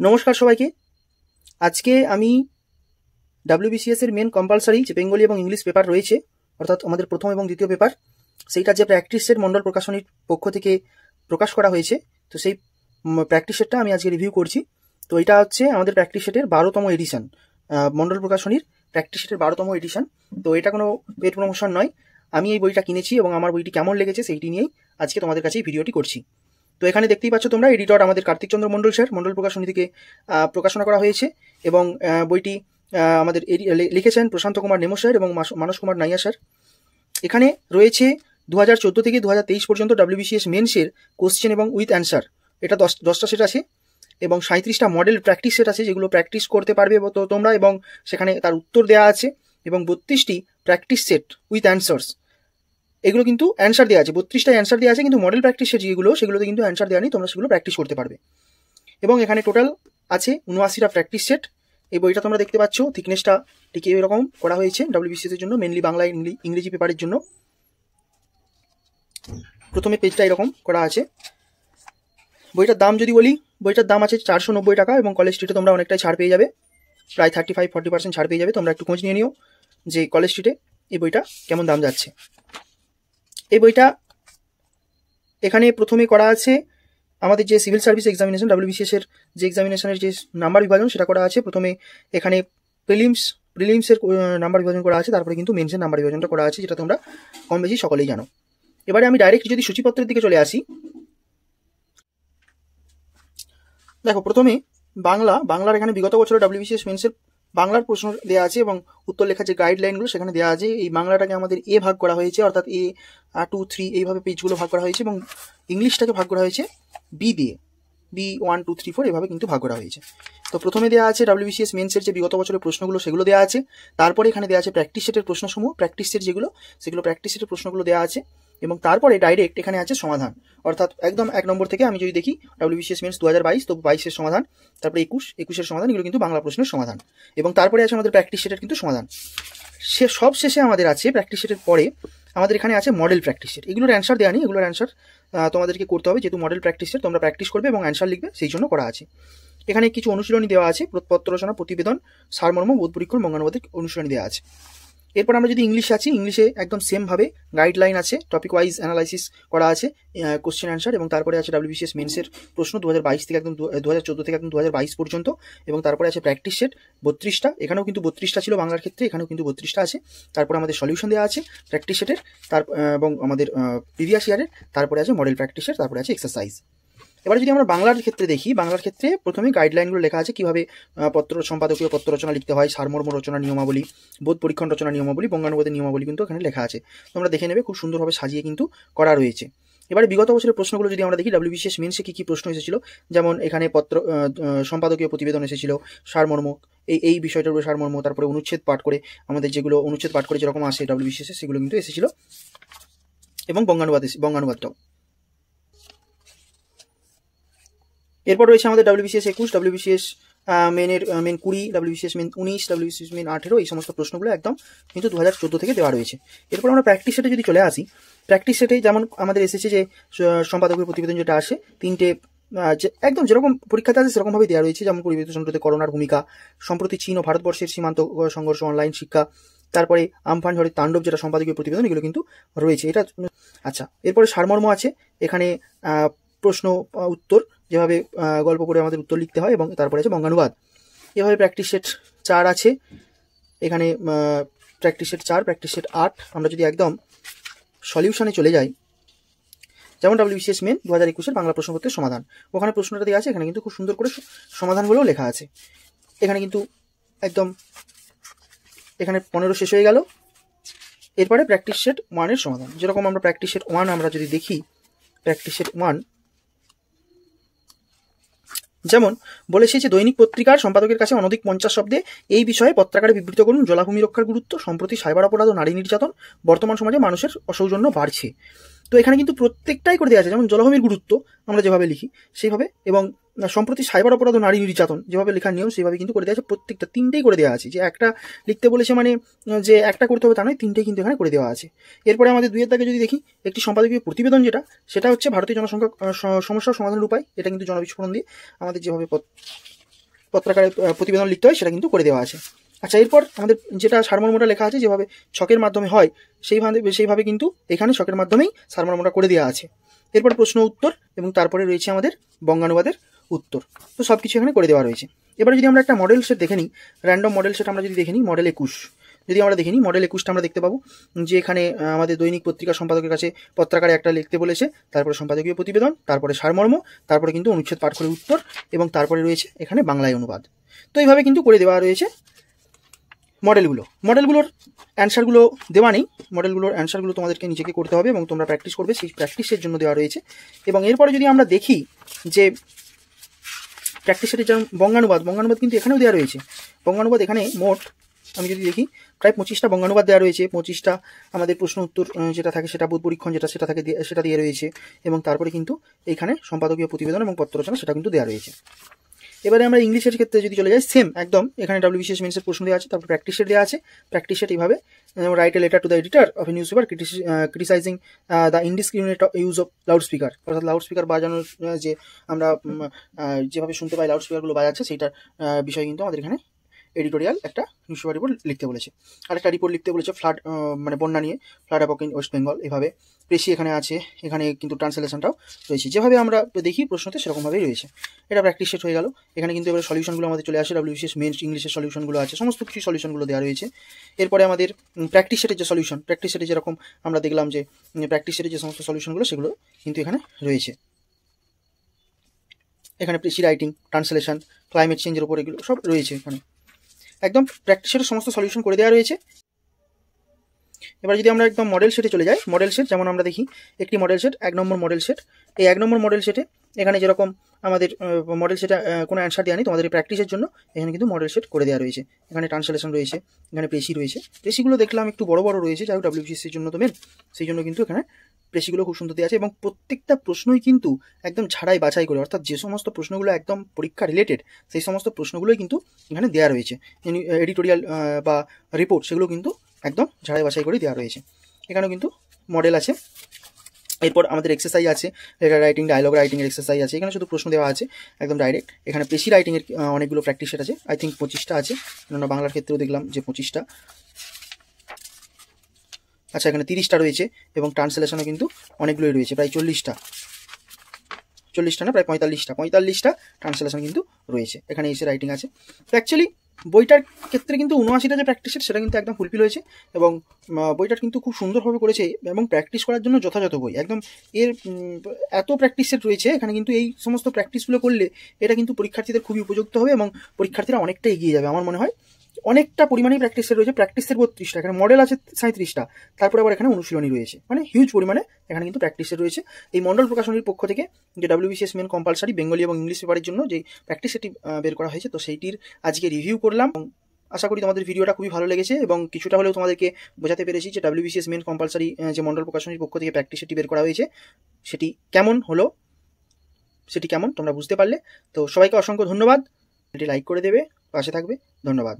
নমস্কার সবাইকে। আজকে আমি ডাব্লিউবিসিএস এর মেন কম্পালসারি যে বেঙ্গলি এবং ইংলিশ পেপার রয়েছে, অর্থাৎ আমাদের প্রথম এবং দ্বিতীয় পেপার, সেইটা যে প্র্যাকটিস সেট মন্ডল প্রকাশনীর পক্ষ থেকে প্রকাশ করা হয়েছে, তো সেই প্র্যাকটিস সেটটা আমি আজকে রিভিউ করছি। তো এটা হচ্ছে আমাদের প্র্যাকটিস সেটের 12তম এডিশন, মন্ডল প্রকাশনীর প্র্যাকটিস সেটের 12তম এডিশন। তো এটা কোনো পেড প্রমোশন নয়, আমি এই বইটা কিনেছি এবং আমার বইটি কেমন লেগেছে সেইটি নিয়েই আজকে তোমাদের কাছে এই ভিডিওটি করছি। তো এখানে দেখতেই পাচ্ছ তোমরা, এডিটর আমাদের কার্তিক চন্দ্র মন্ডল স্যার, মন্ডল প্রকাশনী থেকে প্রকাশনা করা হয়েছে এবং বইটি আমাদের লিখেছেন প্রশান্ত কুমার নেমো স্যার এবং মানস কুমার নাইয়া স্যার। এখানে রয়েছে 2014 থেকে 2023 পর্যন্ত ডাব্লিউবিসিএস মেন্সের কোশ্চেন এবং উইথ অ্যান্সার, এটা 10টা সেট আছে এবং 37টা মডেল প্র্যাকটিস সেট আছে, যেগুলো প্র্যাকটিস করতে পারবে তো তোমরা, এবং সেখানে তার উত্তর দেওয়া আছে, এবং 32টি প্র্যাকটিস সেট উইথ অ্যান্সার্স, এগুলো কিন্তু অ্যান্সার দেওয়া আছে। 32টা অ্যান্সার দেওয়া আছে, কিন্তু মডেল প্র্যাকটিস যেগুলো সেগুলোতে কিন্তু অ্যান্সার দেওয়া নেই, তোমরা সেগুলো প্র্যাকটিস করতে পারবে। এবং এখানে টোটাল আছে 79টা প্র্যাকটিস সেট। এই বইটা তোমরা দেখতে পাচ্ছ, থিকনেসটা ঠিক এরকম করা হয়েছে ডাব্লিউবিসিএস এর জন্য, মেনলি বাংলা ইংরেজি পেপারের জন্য। প্রথমে পেজটা এরকম করা আছে। বইটার দাম যদি বলি, বইটার দাম আছে 490 টাকা এবং কলেজ স্ট্রিটে তোমরা অনেকটাই ছাড় পেয়ে যাবে, প্রায় 35-40% ছাড় পেয়ে যাবে। তোমরা একটু খোঁজ নিয়ে নিও যে কলেজ স্ট্রিটে এই বইটা কেমন দাম যাচ্ছে। এই বইটা এখানে প্রথমে করা আছে আমাদের যে সিভিল সার্ভিস এক্সামিনেশন, ডাব্লিউবিসিএস এর যে এক্সামিনেশনের যে নাম্বার বিভাজন সেটা করা আছে। প্রথমে এখানে প্রিলিমসের নাম্বার বিভাজন করা আছে, তারপরে কিন্তু মেন্সের নাম্বার বিভাজনটা করা আছে, যেটা তোমরা কম বেশি সকলেই জানো। এবারে আমি ডাইরেক্ট যদি সূচিপত্রের দিকে চলে আসি, দেখো প্রথমে বাংলার এখানে বিগত বছরে ডাব্লিউবিসিএস মেন্সের বাংলার প্রশ্ন দেওয়া আছে এবং উত্তর লেখার যে গাইডলাইনগুলো সেখানে দেওয়া আছে। এই বাংলাটাকে আমাদের এ ভাগ করা হয়েছে, অর্থাৎ A 2 3 এইভাবে পেজগুলো ভাগ করা হয়েছে, এবং ইংলিশটাকে ভাগ করা হয়েছে B দিয়ে, B 1 2 3 4 এইভাবে কিন্তু ভাগ করা হয়েছে। তো প্রথমে দেওয়া আছে ডাব্লিউবিসিএস মেন্সের যে বিগত বছরের প্রশ্নগুলো সেগুলো দেওয়া আছে, তারপরে এখানে দেওয়া আছে প্র্যাকটিস সেটের প্রশ্নসমূহ, প্র্যাকটিস সেট যেগুলো সেগুলো প্র্যাকটিস সেটের প্রশ্নগুলো দেওয়া আছে, এবং তারপরে ডাইরেক্ট এখানে আছে সমাধান, অর্থাৎ একদম 1 নম্বর থেকে আমি যদি দেখি ডাব্লিউবিসিএস মেন্স 2022, তো 22-এর সমাধান, তারপরে 21-এর সমাধান, এগুলো কিন্তু বাংলা প্রশ্নের সমাধান, এবং তারপরে আছে আমাদের প্র্যাকটিস সেটের কিন্তু সমাধান। সব শেষে আমাদের আছে প্র্যাকটিস সেটের পরে আমাদের এখানে আছে মডেল প্র্যাকটিস সেট। এগুলোর অ্যান্সার দেওয়া নেই, এগুলোর অ্যান্সার তোমাদেরকে করতে হবে, যেহেতু মডেল প্র্যাকটিস সেট তোমরা প্র্যাকটিস করবে এবং অ্যান্সার লিখবে, সেই জন্য করা আছে। এখানে কিছু অনুশীলনী দেওয়া আছে, পত্র রচনা, প্রতিবেদন, সারমর্ম, বোধ পরীক্ষণ, বঙ্গানুবাদের অনুশীলনী দেওয়া আছে। এরপর আমরা যদি ইংলিশে আছি, ইংলিশে একদম সেমভাবে গাইডলাইন আছে, টপিক ওয়াইজ অ্যানালাইসিস করা আছে, কোশ্চেন অ্যান্সার, এবং তারপরে আছে ডাব্লিউবিসিএস মেন্সের প্রশ্ন 2022 থেকে একদম 2014 থেকে একদম 2022 পর্যন্ত, এবং তারপরে আছে প্র্যাকটিস সেট 32টা, এখানেও কিন্তু 32টা ছিল বাংলার ক্ষেত্রে, এখানেও কিন্তু 32টা আছে। তারপরে আমাদের সলিউশন দেওয়া আছে প্র্যাকটিস সেটের, এবং আমাদের প্রিভিয়াস ইয়ারের, তারপরে আছে মডেল প্র্যাকটিস সেট, তারপরে আছে এক্সারসাইজ। এবারে যদি আমরা বাংলার ক্ষেত্রে দেখি, বাংলার ক্ষেত্রে প্রথমে গাইডলাইনগুলো লেখা আছে, কিভাবে সম্পাদকীয় পত্র রচনা লিখতে হয়, সারমর্ম রচনা নিয়মাবলী, বোধ পরীক্ষণ রচনা নিয়মাবলী, বঙ্গানুবাদের নিয়মাবলী কিন্তু এখানে লেখা আছে, তোমরা দেখে নেবে, খুব সুন্দরভাবে সাজিয়ে কিন্তু করা রয়েছে। এবারে বিগত বছরের প্রশ্নগুলো যদি আমরা দেখি, ডাব্লিউবিসিএস মেন্সে কী প্রশ্ন এসেছিল, যেমন এখানে সম্পাদকীয় প্রতিবেদন এসেছিল, সারমর্ম, এই বিষয়টার উপরে সারমর্ম, তারপরে অনুচ্ছেদ পাঠ করে, আমাদের যেগুলো অনুচ্ছেদ পাঠ করে যেরকম আসে ডাব্লিউবিসিএস সেগুলো কিন্তু এসেছিল, এবং বঙ্গানুবাদটাও। এরপর রয়েছে আমাদের WBCS 21, WBCS main 20, WBCS main 19, WBCS main 18, এই সমস্ত প্রশ্নগুলো একদম কিন্তু 2014 থেকে দেওয়া রয়েছে। এরপর আমরা প্র্যাকটিস সেটে যদি চলে আসি, প্র্যাকটিস সেটে যেমন আমাদের এসেছে যে সম্পাদকীয় প্রতিবেদন যেটা আসে, 3টে একদম যেরকম পরীক্ষাতে আছে সেরকমভাবেই দেওয়া রয়েছে, যেমন পরিবেশ দূষণে করোনার ভূমিকা, সম্প্রতি চীন ও ভারতবর্ষের সীমান্ত সংঘর্ষ, অনলাইন শিক্ষা, তারপরে আমফান ঝড়ের তাণ্ডব যেটা সম্পাদকীয় প্রতিবেদন, এগুলো কিন্তু রয়েছে এটা। আচ্ছা, এরপরে সারমর্ম আছে, এখানে প্রশ্ন উত্তর যেভাবে গল্প করে আমাদের উত্তর লিখতে হয়, এবং তারপরে আছে বঙ্গানুবাদ। এভাবে প্র্যাকটিস সেট 4 আছে, এখানে প্র্যাকটিস সেট 4, প্র্যাকটিস সেট 8। আমরা যদি একদম সলিউশনে চলে যাই, যেমন ডাব্লিউবিসিএস মেন 2021-এর বাংলা প্রশ্নপত্রের সমাধান, ওখানে প্রশ্নটা দেওয়া আছে, এখানে কিন্তু খুব সুন্দর করে সমাধানগুলোও লেখা আছে। এখানে কিন্তু একদম এখানে 15 শেষ হয়ে গেল। এরপরে প্র্যাকটিস সেট 1-এর সমাধান, যেরকম আমরা প্র্যাকটিস সেট 1 আমরা যদি দেখি, প্র্যাকটিস সেট 1 যেমন বলেছে যে দৈনিক পত্রিকার সম্পাদকের কাছে অনধিক 50 শব্দে এই বিষয়ে পত্রাকারে বিবৃত করুন, জলাভূমি রক্ষার গুরুত্ব, সম্প্রতি সাইবার অপরাধ ও নারী নির্যাতন, বর্তমান সমাজে মানুষের অসৌজন্য বাড়ছে। তো এখানে কিন্তু প্রত্যেকটাই করে দেওয়া আছে, যেমন জলাভূমির গুরুত্ব আমরা যেভাবে লিখি সেইভাবে, এবং সম্প্রতি সাইবার অপরাধ ও নারী নির্যাতন যেভাবে লেখার নিয়ম সেইভাবে কিন্তু করে দেওয়া আছে, প্রত্যেকটা 3টেই করে দেওয়া আছে, যে একটা লিখতে বলেছে মানে যে একটা করতে হবে তা নয়, 3টেই কিন্তু এখানে করে দেওয়া আছে। এরপরে আমাদের 2-এর দাগে যদি দেখি, একটি সম্পাদকীয় প্রতিবেদন সেটা হচ্ছে ভারতীয় জনসংখ্যা সমস্যার সমাধানের উপায়, এটা কিন্তু জনবিস্ফোরণ দিয়ে আমাদের যেভাবে পত্রাকারে প্রতিবেদন লিখতে হয় সেটা কিন্তু করে দেওয়া আছে। আচ্ছা, এরপর আমাদের যেটা সারমর্মটা লেখা আছে যেভাবে ছকের মাধ্যমে হয় সেইভাবে কিন্তু এখানে ছকের মাধ্যমেই সারমর্মটা করে দেওয়া আছে। এরপর প্রশ্ন উত্তর এবং তারপরে রয়েছে আমাদের বঙ্গানুবাদের উত্তর। তো সব কিছু এখানে করে দেওয়া রয়েছে। এবারে যদি আমরা একটা মডেল সেট দেখে নিই, র্যান্ডম মডেল সেট আমরা যদি দেখে নিই, মডেল 21 যদি আমরা দেখে নিই, মডেল 21টা আমরা দেখতে পাবো যে এখানে আমাদের দৈনিক পত্রিকা সম্পাদকের কাছে পত্রাকারে একটা লিখতে বলেছে, তারপরে সম্পাদকীয় প্রতিবেদন, তারপরে সারমর্ম, তারপরে কিন্তু অনুচ্ছেদ পাঠ করে উত্তর এবং তারপরে রয়েছে এখানে বাংলায় অনুবাদ। তো এইভাবে কিন্তু করে দেওয়া রয়েছে মডেলগুলোর অ্যান্সারগুলো দেওয়া নেই, মডেলগুলোর অ্যান্সারগুলো তোমাদেরকে নিজেকে করতে হবে এবং তোমরা প্র্যাকটিস করবে, সেই প্র্যাকটিসের জন্য দেওয়া রয়েছে। এবং এরপরে যদি আমরা দেখি যে প্র্যাকটিস সেটের যেমন বঙ্গানুবাদ কিন্তু এখানেও দেওয়া রয়েছে। বঙ্গানুবাদ এখানে মোট আমি যদি দেখি প্রায় 25টা বঙ্গানুবাদ দেওয়া রয়েছে, 25টা আমাদের প্রশ্ন উত্তর যেটা থাকে সেটা বোধ পরীক্ষণ সেটা থাকে সেটা দিয়ে রয়েছে, এবং তারপরে কিন্তু এইখানে সম্পাদকীয় প্রতিবেদন এবং পত্র রচনা সেটা কিন্তু দেওয়া রয়েছে। এবারে আমরা ইংলিশের ক্ষেত্রে যদি চলে যাই, সেম একদম এখানে WBCS মেন্সের প্রশ্ন দেওয়া আছে, তারপর প্র্যাকটিস সেট দেওয়া আছে। প্র্যাকটিস সেট এইভাবে write a letter to the editor of A news paper criticising the indiscriminate use of loud speaker, অর্থাৎ লাউড স্পিকার বাজানোর যে আমরা যেভাবে শুনতে পাই লাউড স্পিকারগুলো বাজাচ্ছে সেইটার বিষয় কিন্তু আমাদের এখানে এডিটোরিয়াল একটা নিউজ পেপার রিপোর্ট লিখতে বলেছে। আর একটা রিপোর্ট লিখতে বলেছে ফ্লাড মানে বন্যা নিয়ে, ফ্লাড অ্যাপক ইন ওয়েস্ট বেঙ্গল। এভাবে পেশি এখানে আছে, এখানে কিন্তু ট্রান্সলেশনটাও রয়েছে, যেভাবে আমরা দেখি প্রশ্নতে সেরকমভাবেই রয়েছে। এটা প্র্যাকটিস সেট হয়ে গেল। এখানে কিন্তু এবার সলিউশনগুলো আমাদের চলে আসে, WBCS মেন্স ইংলিশের সলিউশনগুলো আছে, সমস্ত কিছু সলিউশনগুলো দেওয়া রয়েছে। এরপরে আমাদের প্র্যাকটিস সেটের যে সলিউশন, প্র্যাকটিস সেটে যেরকম আমরা দেখলাম যে প্র্যাকটিস সেটের যে সমস্ত সলিউশনগুলো সেগুলো কিন্তু এখানে রয়েছে। এখানে প্রেসি রাইটিং, ট্রান্সলেশন, ক্লাইমেট চেঞ্জের উপর এগুলো সব রয়েছে এখানে, একদম প্র্যাকটিস সেটের সমস্ত সলিউশন করে দেওয়া রয়েছে। এবার যদি আমরা একদম মডেল সেটে চলে যাই, মডেল সেট যেমন আমরা দেখি একটি মডেল সেট, 1 নম্বর মডেল সেট। এই 1 নম্বর মডেল সেটে এখানে যেরকম আমাদের মডেল সেটে কোনো অ্যান্সার দেওয়া নেই, তোমাদের প্র্যাকটিসের জন্য এখানে কিন্তু মডেল সেট করে দেওয়া রয়েছে। এখানে ট্রান্সলেশন রয়েছে, এখানে প্রেসি রয়েছে, প্রেসিগুলো দেখলাম একটু বড় বড় রয়েছে, যাই হোক WBCSর জন্য তো মেন, সেই জন্য কিন্তু এখানে প্রেসিগুলো খুব সুন্দর দেওয়া আছে। এবং প্রত্যেকটা প্রশ্নই কিন্তু একদম ছাড়াই বাছাই করে, অর্থাৎ যে সমস্ত প্রশ্নগুলো একদম পরীক্ষা রিলেটেড সেই সমস্ত প্রশ্নগুলোই কিন্তু এখানে দেওয়া রয়েছে। এডিটোরিয়াল বা রিপোর্ট সেগুলো কিন্তু একদম ঝাড়াই বাছাই করে দেওয়া রয়েছে। এখানেও কিন্তু মডেল আছে। এরপর আমাদের এক্সারসাইজ আছে, লেটার রাইটিং, ডায়লগ রাইটিংয়ের এক্সারসাইজ আছে। এখানে শুধু প্রশ্ন দেওয়া আছে একদম ডাইরেক্ট। এখানে প্রেসি রাইটিংয়ের অনেকগুলো প্র্যাকটিস সেট আছে, আই থিঙ্ক 25টা আছে, কেননা বাংলার ক্ষেত্রেও দেখলাম যে 25টা। আচ্ছা, এখানে 30টা রয়েছে এবং ট্রান্সলেশনও কিন্তু অনেকগুলোই রয়েছে, প্রায় 40টা না প্রায় 45টা ট্রান্সলেশন কিন্তু রয়েছে। এখানে এসে রাইটিং আছে। তো অ্যাকচুয়ালি বইটার ক্ষেত্রে কিন্তু 79টা যে প্র্যাকটিস সেট সেটা কিন্তু একদম ফুলফিল হয়েছে, এবং বইটা কিন্তু খুব সুন্দরভাবে করেছে এবং প্র্যাকটিস করার জন্য যথাযথ বই একদম। এর এত প্র্যাকটিস সেট রয়েছে এখানে, কিন্তু এই সমস্ত প্র্যাকটিসগুলো করলে এটা কিন্তু পরীক্ষার্থীদের খুবই উপযুক্ত হবে এবং পরীক্ষার্থীরা অনেকটা এগিয়ে যাবে আমার মনে হয়। অনেকটা পরিমাণেই প্র্যাকটিস সেট রয়েছে, প্র্যাকটিস সেট 32টা, এখানে মডেল আছে 37টা, তারপরে আবার এখানে অনুশীলনী রয়েছে, মানে হিউজ পরিমাণে এখানে কিন্তু প্র্যাকটিস সেট রয়েছে। এই মন্ডল প্রকাশনীর পক্ষ থেকে যে WBCS মেন কম্পালসারি বেঙ্গলি এবং ইংলিশ পেপারের জন্য যে প্র্যাকটিস সেটটি বের করা হয়েছে, তো সেইটির আজকে রিভিউ করলাম। আশা করি তোমাদের ভিডিওটা খুবই ভালো লেগেছে এবং কিছুটা হলেও তোমাদেরকে বোঝাতে পেরেছি যে WBCS মেন কম্পালসারি যে মন্ডল প্রকাশনীর পক্ষ থেকে প্র্যাকটিস সেটটি বের করা হয়েছে সেটি কেমন হলো, সেটি কেমন তোমরা বুঝতে পারলে। তো সবাইকে অসংখ্য ধন্যবাদ, এটি লাইক করে দেবে, পাশে থাকবে, ধন্যবাদ।